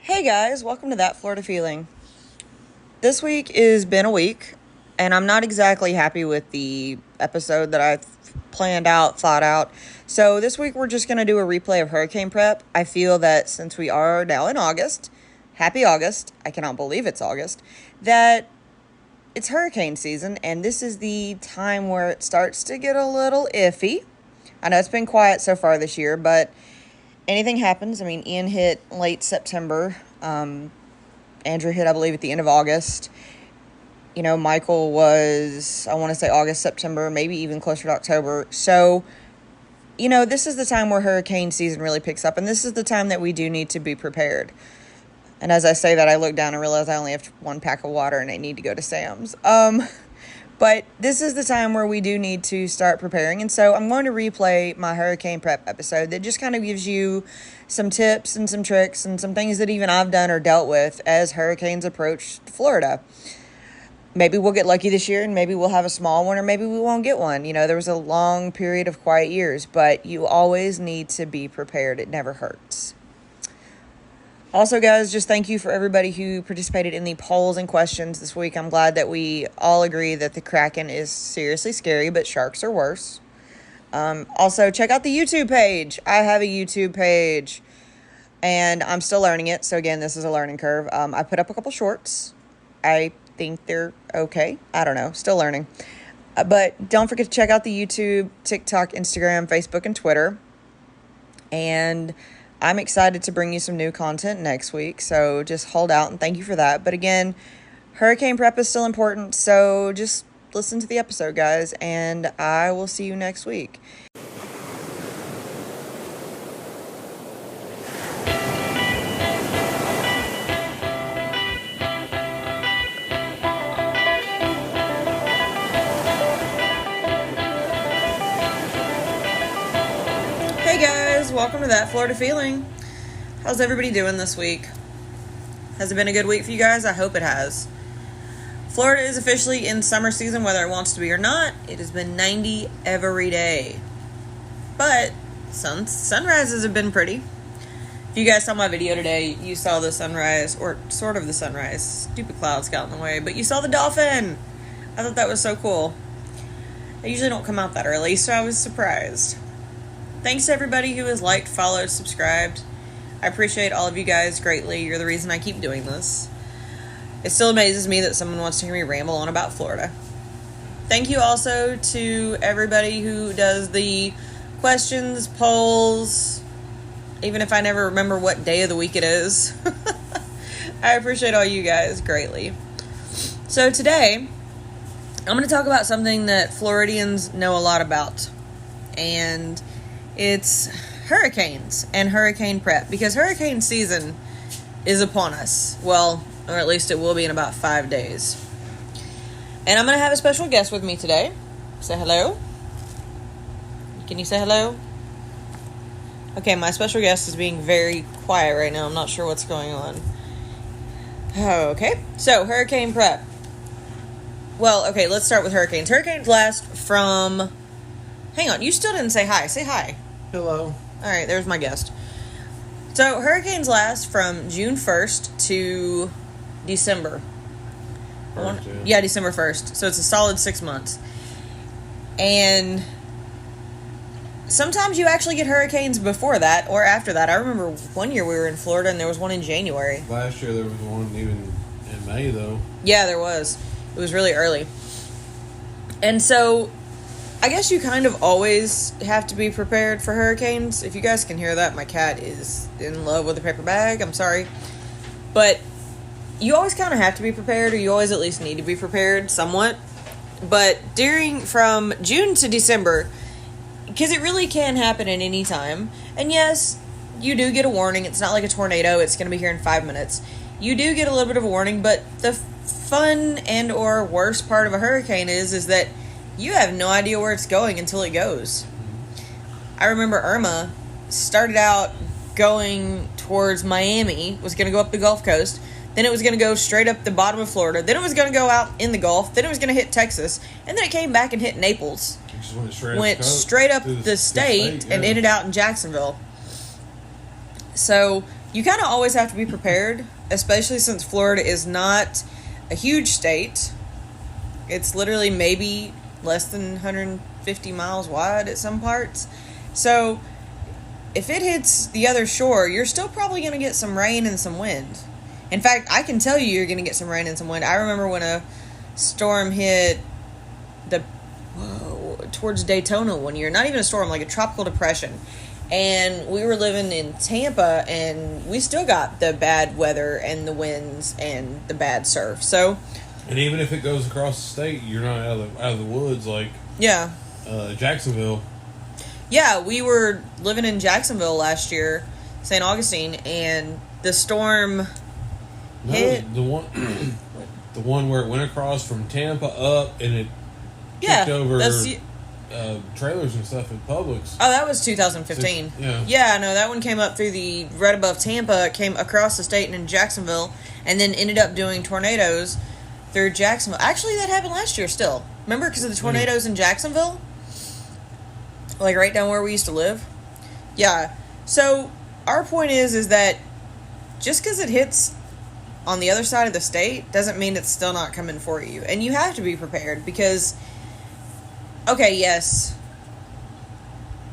Hey guys, welcome to That Florida Feeling. This week has been a week, and I'm not exactly happy with the episode that I've thought out. So this week we're just going to do a replay of hurricane prep. I feel that since we are now in August, happy August, I cannot believe it's August, that it's hurricane season, and this is the time where it starts to get a little iffy. I know it's been quiet so far this year, but anything happens. I mean, Ian hit late September. Andrew hit, I believe, at the end of August. You know, Michael was, I want to say August, September, maybe even closer to October. So, you know, this is the time where hurricane season really picks up, and this is the time that we do need to be prepared. And as I say that, I look down and realize I only have one pack of water and I need to go to Sam's. But this is the time where we do need to start preparing. And so I'm going to replay my hurricane prep episode that just kind of gives you some tips and some tricks and some things that even I've done or dealt with as hurricanes approach Florida. Maybe we'll get lucky this year and maybe we'll have a small one or maybe we won't get one. You know, there was a long period of quiet years, but you always need to be prepared. It never hurts. Also, guys, just thank you for everybody who participated in the polls and questions this week. I'm glad that we all agree that the Kraken is seriously scary, but sharks are worse. Also, check out the YouTube page. I have a YouTube page, and I'm still learning it. So, again, this is a learning curve. I put up a couple shorts. I think they're okay. I don't know. Still learning. But don't forget to check out the YouTube, TikTok, Instagram, Facebook, and Twitter. And I'm excited to bring you some new content next week, so just hold out and thank you for that. But again, hurricane prep is still important, so just listen to the episode, guys, and I will see you next week. Hey guys, welcome to That Florida Feeling. How's everybody doing this week? Has it been a good week for you guys? I hope it has. Florida is officially in summer season, whether it wants to be or not. It has been 90 every day. But sunrises have been pretty. If you guys saw my video today, you saw the sunrise, or sort of the sunrise. Stupid clouds got in the way, but you saw the dolphin. I thought that was so cool. They usually don't come out that early, so I was surprised. Thanks to everybody who has liked, followed, subscribed. I appreciate all of you guys greatly. You're the reason I keep doing this. It still amazes me that someone wants to hear me ramble on about Florida. Thank you also to everybody who does the questions, polls, even if I never remember what day of the week it is. I appreciate all you guys greatly. So today, I'm going to talk about something that Floridians know a lot about. And it's hurricanes and hurricane prep, because hurricane season is upon us. Well, or at least it will be in about 5 days. And I'm going to have a special guest with me today. Say hello. Can you say hello? Okay, my special guest is being very quiet right now. I'm not sure what's going on. Okay, so hurricane prep. Well, okay, let's start with hurricanes. Hurricanes last from... Hang on, you still didn't say hi. Say hi. Hello. All right, there's my guest. So, hurricanes last from June 1st to December. December 1st. So, it's a solid 6 months. And sometimes you actually get hurricanes before that or after that. I remember one year we were in Florida and there was one in January. Last year there was one even in May, though. Yeah, there was. It was really early. And so I guess you kind of always have to be prepared for hurricanes. If you guys can hear that, my cat is in love with a paper bag. I'm sorry. But you always kind of have to be prepared, or you always at least need to be prepared somewhat. But from June to December, because it really can happen at any time. And yes, you do get a warning. It's not like a tornado. It's going to be here in 5 minutes. You do get a little bit of a warning, but the fun and or worst part of a hurricane is that you have no idea where it's going until it goes. I remember Irma started out going towards Miami, was going to go up the Gulf Coast, then it was going to go straight up the bottom of Florida, then it was going to go out in the Gulf, then it was going to hit Texas, and then it came back and hit Naples. It just went straight up the state and ended out in Jacksonville. So you kind of always have to be prepared, especially since Florida is not a huge state. It's literally maybe less than 150 miles wide at some parts. So if it hits the other shore, you're still probably going to get some rain and some wind. In fact, I can tell you're going to get some rain and some wind. I remember when a storm hit towards Daytona one year. Not even a storm, like a tropical depression. And we were living in Tampa, and we still got the bad weather and the winds and the bad surf. So, and even if it goes across the state, you're not out of the woods like Jacksonville. Yeah, we were living in Jacksonville last year, St. Augustine, and the storm hit. The one where it went across from Tampa up and it kicked over trailers and stuff at Publix. Oh, that was 2015. Yeah, no, that one came up through right above Tampa. It came across the state and in Jacksonville, and then ended up doing tornadoes through Jacksonville. Actually, that happened last year still. Remember, because of the tornadoes in Jacksonville? Like right down where we used to live? Yeah. So, our point is that just because it hits on the other side of the state doesn't mean it's still not coming for you. And you have to be prepared because, okay, yes,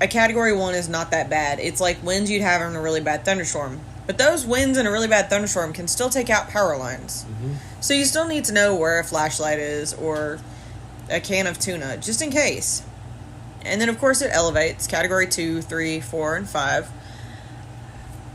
a Category 1 is not that bad. It's like winds you'd have in a really bad thunderstorm. But those winds in a really bad thunderstorm can still take out power lines. Mm-hmm. So you still need to know where a flashlight is or a can of tuna, just in case. And then, of course, it elevates. Category 2, 3, 4, and 5.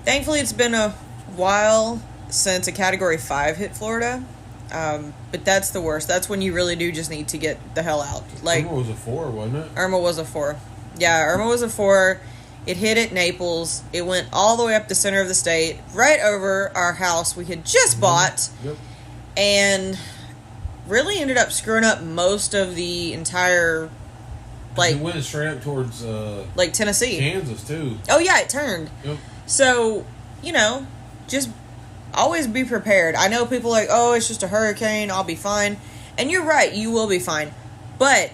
Thankfully, it's been a while since a Category 5 hit Florida. But that's the worst. That's when you really do just need to get the hell out. Like, Irma was a 4, wasn't it? Irma was a 4. Yeah, Irma was a 4. It hit at Naples. It went all the way up the center of the state, right over our house we had just bought. Yep. And really ended up screwing up most of the entire, like... It went straight up towards... like Tennessee. Kansas, too. Oh, yeah, it turned. Yep. So, just always be prepared. I know people are like, oh, it's just a hurricane, I'll be fine. And you're right, you will be fine. But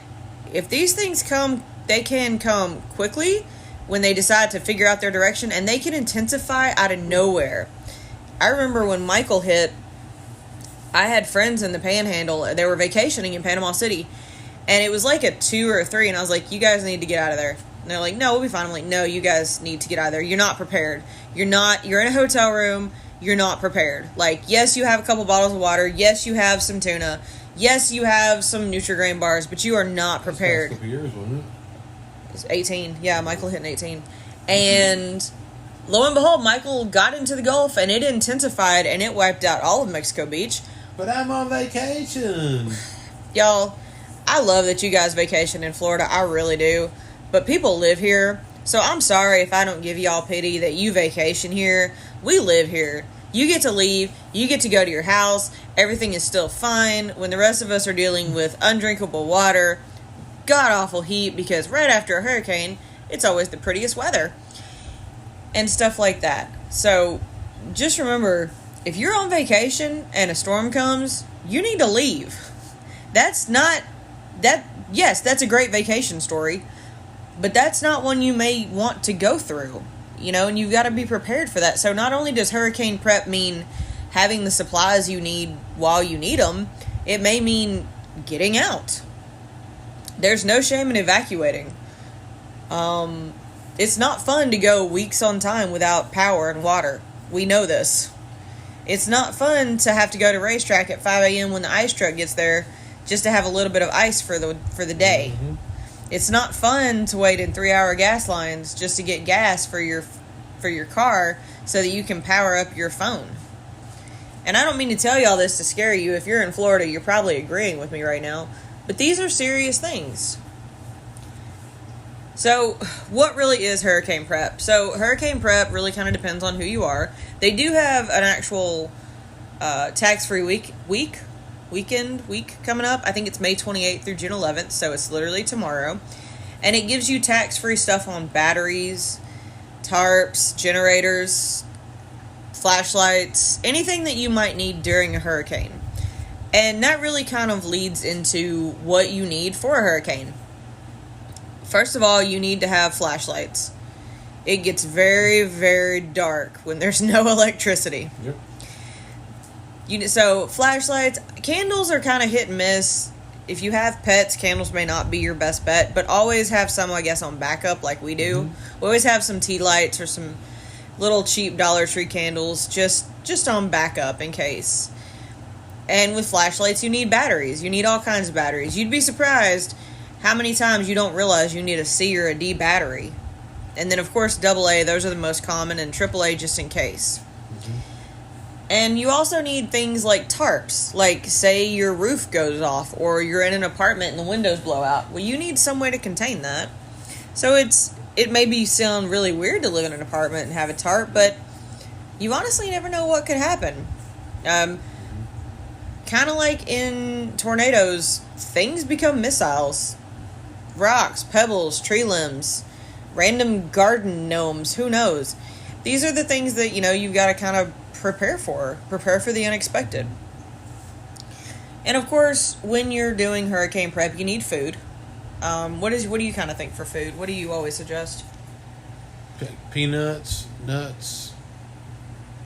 if these things come, they can come quickly when they decide to figure out their direction, and they can intensify out of nowhere. I remember when Michael hit, I had friends in the Panhandle. They were vacationing in Panama City, and it was like a 2 or a 3, and I was like, you guys need to get out of there. And they're like, no, we'll be fine. I'm like, no, you guys need to get out of there. You're not prepared. You're in a hotel room. You're not prepared. Like, yes, you have a couple bottles of water. Yes, you have some tuna. Yes, you have some Nutri-Grain bars, but you are not prepared. Last couple years, wasn't it? It was 18. Yeah, Michael hit in 18. And lo and behold, Michael got into the Gulf, and it intensified, and it wiped out all of Mexico Beach. But I'm on vacation. Y'all, I love that you guys vacation in Florida. I really do. But people live here, so I'm sorry if I don't give y'all pity that you vacation here. We live here. You get to leave. You get to go to your house. Everything is still fine when the rest of us are dealing with undrinkable water, god-awful heat, because right after a hurricane, it's always the prettiest weather, and stuff like that. So just remember, if you're on vacation and a storm comes, you need to leave. Yes, that's a great vacation story, but that's not one you may want to go through, and you've got to be prepared for that. So not only does hurricane prep mean having the supplies you need while you need them, it may mean getting out. There's no shame in evacuating. It's not fun to go weeks on time without power and water. We know this. It's not fun to have to go to racetrack at 5 a.m. when the ice truck gets there just to have a little bit of ice for the day. Mm-hmm. It's not fun to wait in 3-hour gas lines just to get gas for your car so that you can power up your phone. And I don't mean to tell you all this to scare you. If you're in Florida, you're probably agreeing with me right now. But these are serious things. So, what really is hurricane prep? So, hurricane prep really kind of depends on who you are. They do have an actual tax-free week coming up. I think it's May 28th through June 11th, so it's literally tomorrow. And it gives you tax-free stuff on batteries, tarps, generators, flashlights, anything that you might need during a hurricane. And that really kind of leads into what you need for a hurricane. First of all, you need to have flashlights. It gets very, very dark when there's no electricity. Yep. So flashlights, candles are kind of hit and miss. If you have pets, candles may not be your best bet, but always have some, I guess, on backup like we do. Mm-hmm. We always have some tea lights or some little cheap Dollar Tree candles just on backup in case. And with flashlights, you need batteries. You need all kinds of batteries. You'd be surprised how many times you don't realize you need a C or a D battery. And then, of course, AA, those are the most common, and AAA just in case. Mm-hmm. And you also need things like tarps. Like, say your roof goes off or you're in an apartment and the windows blow out. Well, you need some way to contain that. So it may sound really weird to live in an apartment and have a tarp, but you honestly never know what could happen. Kind of like in tornadoes, things become missiles. Rocks, pebbles, tree limbs, random garden gnomes, who knows? These are the things that, you've got to kind of prepare for the unexpected. And of course, when you're doing hurricane prep, you need food. What do you kind of think for food? What do you always suggest? Peanuts, nuts,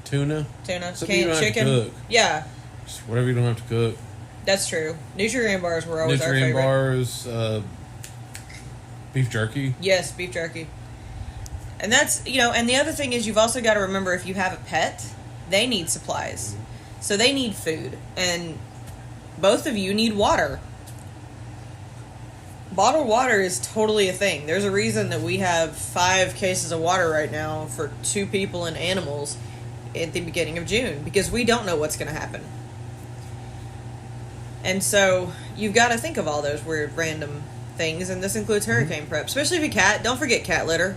tuna, chicken. Cook. Yeah, just whatever you don't have to cook. That's true. Nutrient bars were always our favorite. Nutrient bars, beef jerky. Yes, beef jerky. And that's, and the other thing is you've also got to remember if you have a pet, they need supplies. So they need food. And both of you need water. Bottled water is totally a thing. There's a reason that we have 5 cases of water right now for 2 people and animals at the beginning of June. Because we don't know what's going to happen. And so you've got to think of all those weird random things. And this includes hurricane prep. Especially if you cat. Don't forget cat litter.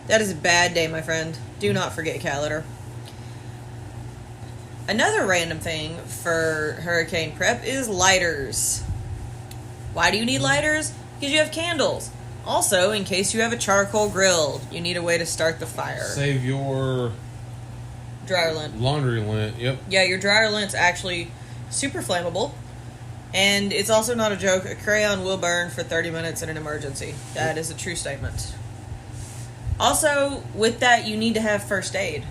That is a bad day, my friend. Do not forget cat litter. Another random thing for hurricane prep is lighters. Why do you need lighters? Because you have candles. Also, in case you have a charcoal grill, you need a way to start the fire. Save your dryer lint. Laundry lint, yep. Yeah, your dryer lint's actually super flammable. And it's also not a joke. A crayon will burn for 30 minutes in an emergency. That is a true statement. Also, with that, you need to have first aid.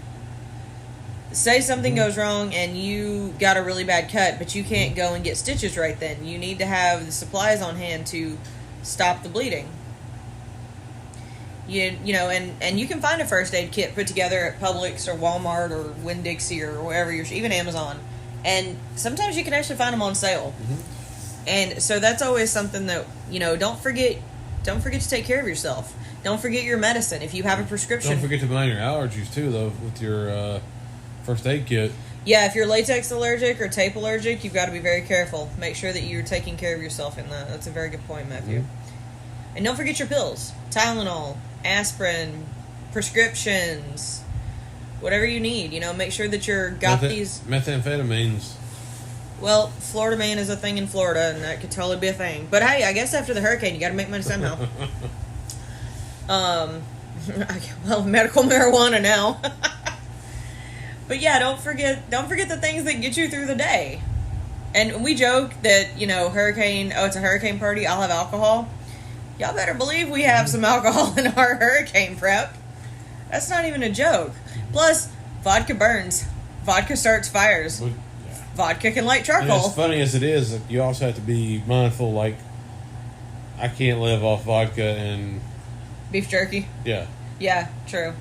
Say something goes wrong and you got a really bad cut, but you can't go and get stitches right then. You need to have the supplies on hand to stop the bleeding. And you can find a first aid kit put together at Publix or Walmart or Winn-Dixie or wherever even Amazon. And sometimes you can actually find them on sale. Mm-hmm. And so that's always something that, don't forget to take care of yourself. Don't forget your medicine if you have a prescription. Don't forget to mind your allergies too, though, with your first aid kit. Yeah, if you're latex allergic or tape allergic, you've got to be very careful. Make sure that you're taking care of yourself in that. That's a very good point, Matthew. Mm-hmm. And don't forget your pills. Tylenol, aspirin, prescriptions, whatever you need. Make sure that you're got these... Methamphetamines. Well, Florida Man is a thing in Florida, and that could totally be a thing. But hey, I guess after the hurricane, you got to make money somehow. Medical marijuana now. But yeah, don't forget the things that get you through the day. And we joke that, it's a hurricane party, I'll have alcohol. Y'all better believe we have some alcohol in our hurricane prep. That's not even a joke. Plus, vodka burns. Vodka starts fires. Well, yeah. Vodka can light charcoal. And as funny as it is, you also have to be mindful, like, I can't live off vodka and... beef jerky? Yeah. Yeah, true.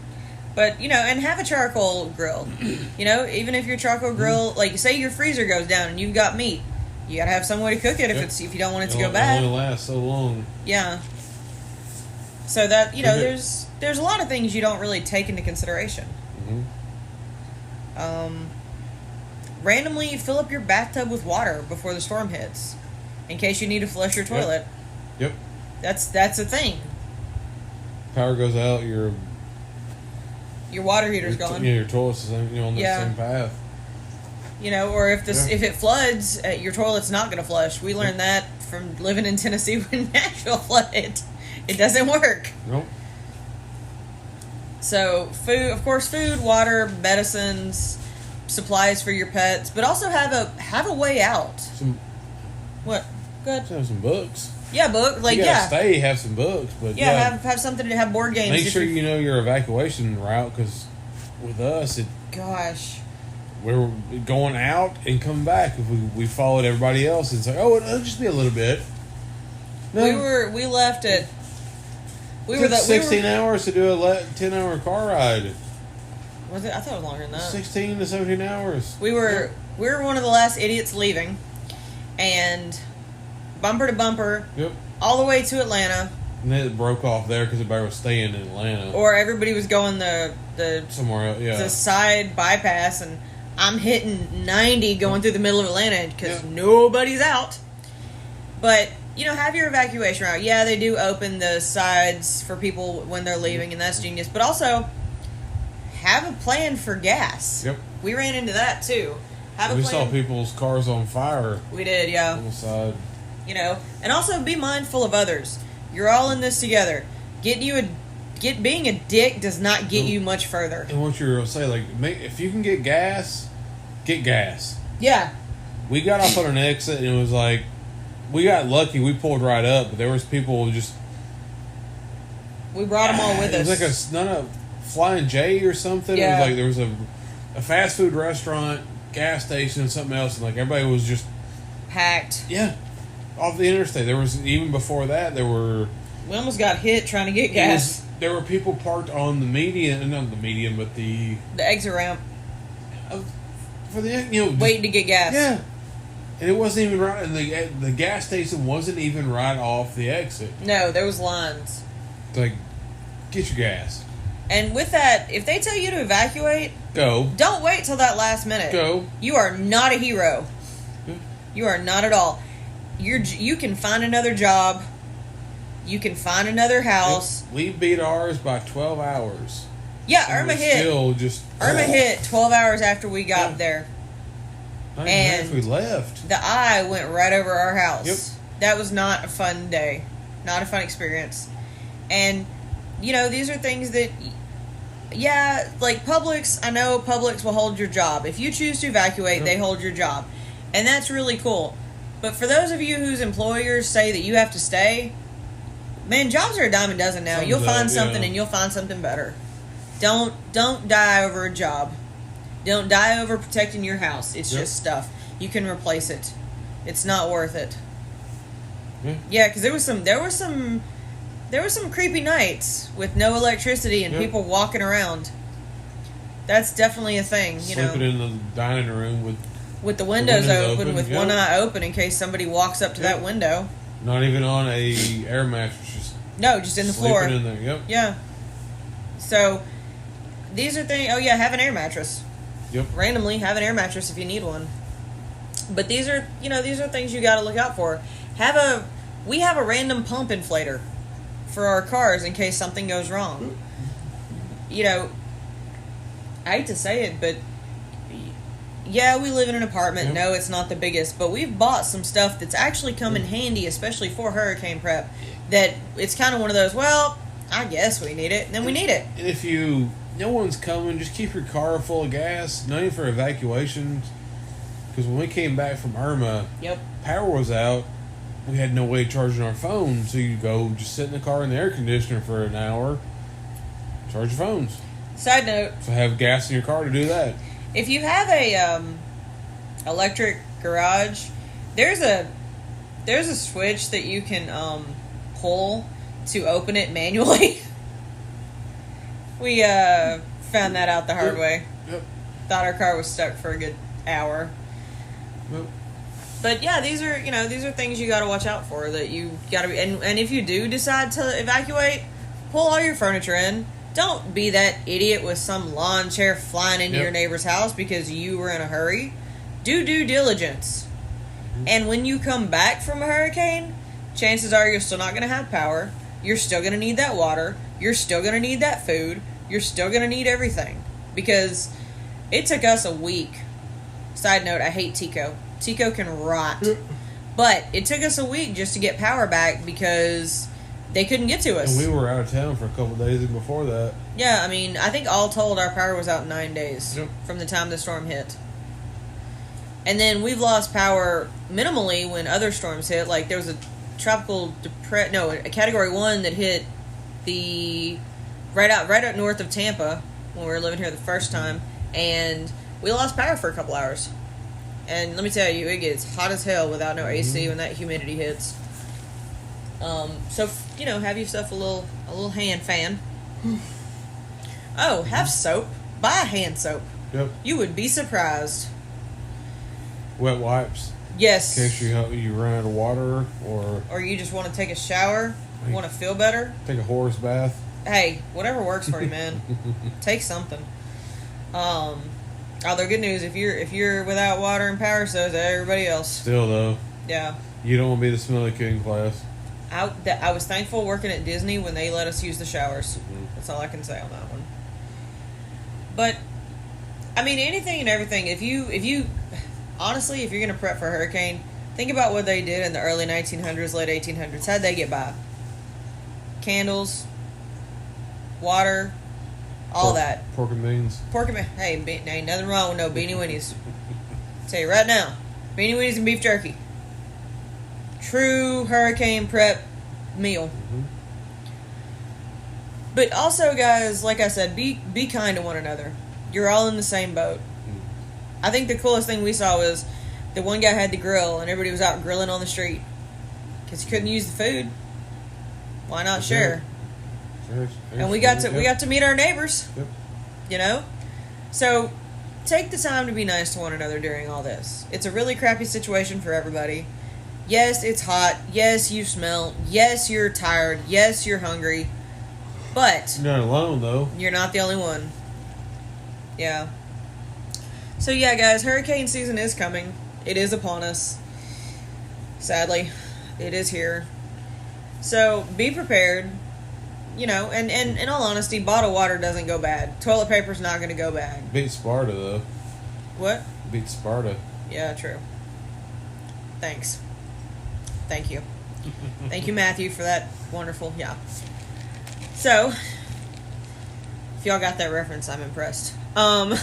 But, and have a charcoal grill. Even if your charcoal grill, like, say your freezer goes down and you've got meat, you gotta have some way to cook it if you don't want it to go bad. It only lasts so long. Yeah. So that, there's a lot of things you don't really take into consideration. Mm-hmm. Randomly fill up your bathtub with water before the storm hits, in case you need to flush your toilet. Yep. That's a thing. Power goes out, your water heater's gone. Your toilet's on the same path. Or if it floods, your toilet's not going to flush. We learned that from living in Tennessee when Nashville flooded. It doesn't work. Nope. So food, water, medicines, supplies for your pets, but also have a way out. What? Good. Have some books. Yeah, book. Like, you gotta stay, have some books. But have something to have board games. Make sure you know your evacuation route, because with us, we're going out and coming back. If we followed everybody else, it's like, oh, it'll just be a little bit. No. We left at... It took 16 hours to do a 10-hour car ride. Was it? I thought it was longer than that. 16 to 17 hours. We were one of the last idiots leaving, and bumper to bumper, all the way to Atlanta. And then it broke off there because everybody was staying in Atlanta, or everybody was going the somewhere else. Yeah, the side bypass, and I'm hitting 90 going through the middle of Atlanta because nobody's out. But have your evacuation route. Yeah, they do open the sides for people when they're leaving, and that's genius. But also, have a plan for gas. Yep. We ran into that, too. We saw people's cars on fire. We did, yeah. On the side. And also be mindful of others. You're all in this together. Being a dick does not get you much further. And what you're going to say, if you can get gas, get gas. Yeah. We got off on an exit, and it was like, we got lucky. We pulled right up, but there was people just... We brought them all with us. It was like a Flying J or something. Yeah. It was like there was a fast food restaurant, gas station, and something else, and everybody was just... packed. Yeah. Off the interstate. There was, even before that, there were... We almost got hit trying to get gas. There were people parked on the median, not the median, but the exit ramp. For the, waiting to get gas. Yeah. And it wasn't even right, and the gas station wasn't even right off the exit. No, there was lines. It's get your gas. And with that, if they tell you to evacuate, go. Don't wait till that last minute. Go. You are not a hero. Yeah. You are not at all. You can find another job. You can find another house. Yep. We beat ours by 12 hours. Yeah, Irma hit. Irma hit 12 hours after we got there. And we left. The eye went right over our house. Yep. That was not a fun day. Not a fun experience. And, these are things that, like Publix, I know Publix will hold your job. If you choose to evacuate, they hold your job. And that's really cool. But for those of you whose employers say that you have to stay, man, jobs are a dime a dozen now. You'll find something and you'll find something better. Don't die over a job. Don't die over protecting your house. It's just stuff. You can replace it. It's not worth it. Yeah, because there were some creepy nights with no electricity and people walking around. That's definitely a thing. Sleeping in the dining room with the windows open with one eye open in case somebody walks up to that window. Not even on a air mattress. Just in the floor. Sleeping in there. Yep. Yeah. So these are things. Oh yeah, have an air mattress. Yep. Randomly have an air mattress if you need one. But these are things you got to look out for. We have a random pump inflator for our cars in case something goes wrong. I hate to say it, but yeah, we live in an apartment. Yep. No, it's not the biggest, but we've bought some stuff that's actually come in handy, especially for hurricane prep. That it's kind of one of those, well, I guess we need it, and then we need it. And if no one's coming, just keep your car full of gas. Nothing for evacuations. Because when we came back from Irma, power was out. We had no way of charging our phone, so you go just sit in the car in the air conditioner for an hour, charge your phones. Side note. So have gas in your car to do that. If you have a electric garage, there's a switch that you can pull to open it manually. We found that out the hard way. Yep. Thought our car was stuck for a good hour. Yep. But yeah, these are things you got to watch out for. That you got to be, and if you do decide to evacuate, pull all your furniture in. Don't be that idiot with some lawn chair flying into your neighbor's house because you were in a hurry. Do due diligence. Mm-hmm. And when you come back from a hurricane, chances are you're still not going to have power. You're still going to need that water. You're still going to need that food. You're still going to need everything. Because it took us a week. Side note, I hate Tico. Tico can rot. But it took us a week just to get power back because they couldn't get to us. And we were out of town for a couple of days before that. Yeah, I mean, I think all told our power was out 9 days from the time the storm hit. And then we've lost power minimally when other storms hit. Like there was a Category 1 that hit right up north of Tampa when we were living here the first time, and we lost power for a couple hours. And let me tell you, it gets hot as hell without no AC when that humidity hits. So have yourself a little hand fan. Oh, have soap. Buy hand soap. Yep. You would be surprised. Wet wipes. Yes. In case you run out of water or you just want to take a shower, want to feel better. Take a horse bath. Hey, whatever works for you, man. Take something. Although good news, if you're without water and power, so is everybody else. Still though. Yeah. You don't want to be the smelly kid in class. I was thankful working at Disney when they let us use the showers. Mm-hmm. That's all I can say on that one. But I mean, anything and everything. If you honestly, if you're gonna prep for a hurricane, think about what they did in the early 1900s, late 1800s. How'd they get by? Candles, water, all that. Pork and beans. Hey, ain't nothing wrong with no Beanie Weenies. Tell you right now, Beanie Weenies and beef jerky. True hurricane prep meal. Mm-hmm. But also, guys, like I said, be kind to one another. You're all in the same boat. Mm-hmm. I think the coolest thing we saw was the one guy had the grill and everybody was out grilling on the street because he couldn't use the food. Why not share? And we got to meet our neighbors. Yep. So take the time to be nice to one another during all this. It's a really crappy situation for everybody. Yes, it's hot. Yes, you smell. Yes, you're tired. Yes, you're hungry. But you're not alone, though. You're not the only one. Yeah. So yeah, guys, hurricane season is coming. It is upon us. Sadly, it is here. So be prepared. And in all honesty, bottled water doesn't go bad. Toilet paper's not going to go bad. Beat Sparta, though. What? Beat Sparta. Yeah, true. Thanks. Thank you. Thank you, Matthew, for that wonderful, yeah. So, if y'all got that reference, I'm impressed. But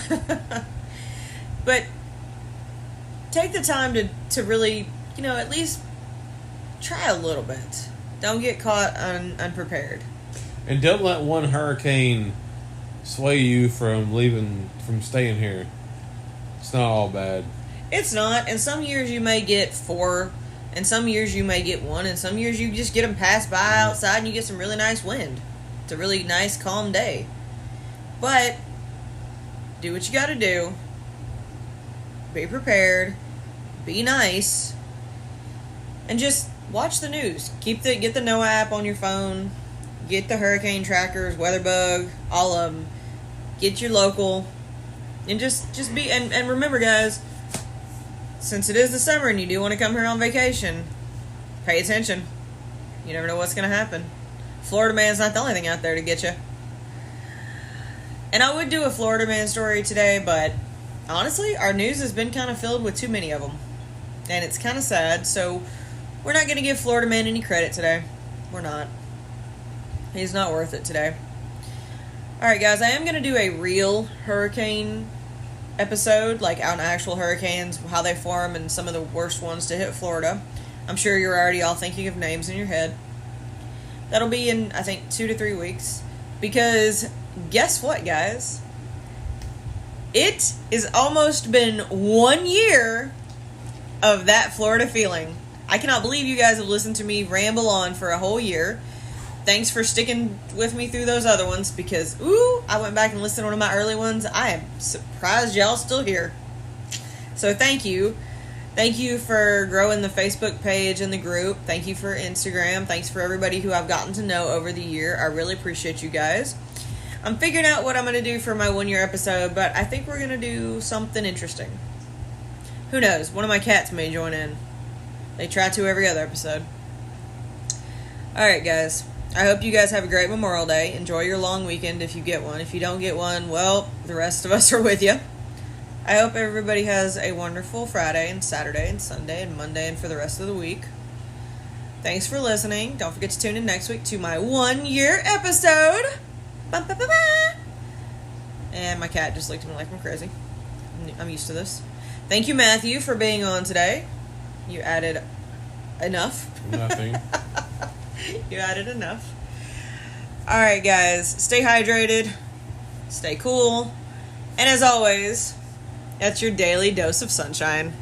take the time to really, at least try a little bit. Don't get caught unprepared. And don't let one hurricane sway you from staying here. It's not all bad. It's not. And some years you may get 4, and some years you may get 1, and some years you just get them passed by outside and you get some really nice wind. It's a really nice, calm day. But do what you got to do. Be prepared. Be nice. And just watch the news. Get the NOAA app on your phone. Get the hurricane trackers, WeatherBug, all of them. Get your local. And just be... And remember, guys, since it is the summer and you do want to come here on vacation, pay attention. You never know what's going to happen. Florida man's not the only thing out there to get you. And I would do a Florida man story today, but honestly, our news has been kind of filled with too many of them. And it's kind of sad, so we're not going to give Florida man any credit today. We're not. He's not worth it today. Alright, guys, I am going to do a real hurricane episode, like on actual hurricanes, how they form, and some of the worst ones to hit Florida. I'm sure you're already all thinking of names in your head. That'll be in, I think, 2 to 3 weeks. Because, guess what, guys? It has almost been 1 year of that Florida feeling. I cannot believe you guys have listened to me ramble on for a whole year. Thanks for sticking with me through those other ones, because, I went back and listened to one of my early ones. I am surprised y'all still here. So thank you. Thank you for growing the Facebook page and the group. Thank you for Instagram. Thanks for everybody who I've gotten to know over the year. I really appreciate you guys. I'm figuring out what I'm going to do for my 1 year episode, but I think we're going to do something interesting. Who knows? One of my cats may join in. They try to every other episode. Alright, guys. I hope you guys have a great Memorial Day. Enjoy your long weekend if you get one. If you don't get one, well, the rest of us are with you. I hope everybody has a wonderful Friday and Saturday and Sunday and Monday and for the rest of the week. Thanks for listening. Don't forget to tune in next week to my 1 year episode. Ba-ba-ba-ba. And my cat just looked at me like I'm crazy. I'm used to this. Thank you, Matthew, for being on today. You added Enough. Nothing. You added enough. All right, guys. Stay hydrated. Stay cool. And as always, that's your daily dose of sunshine.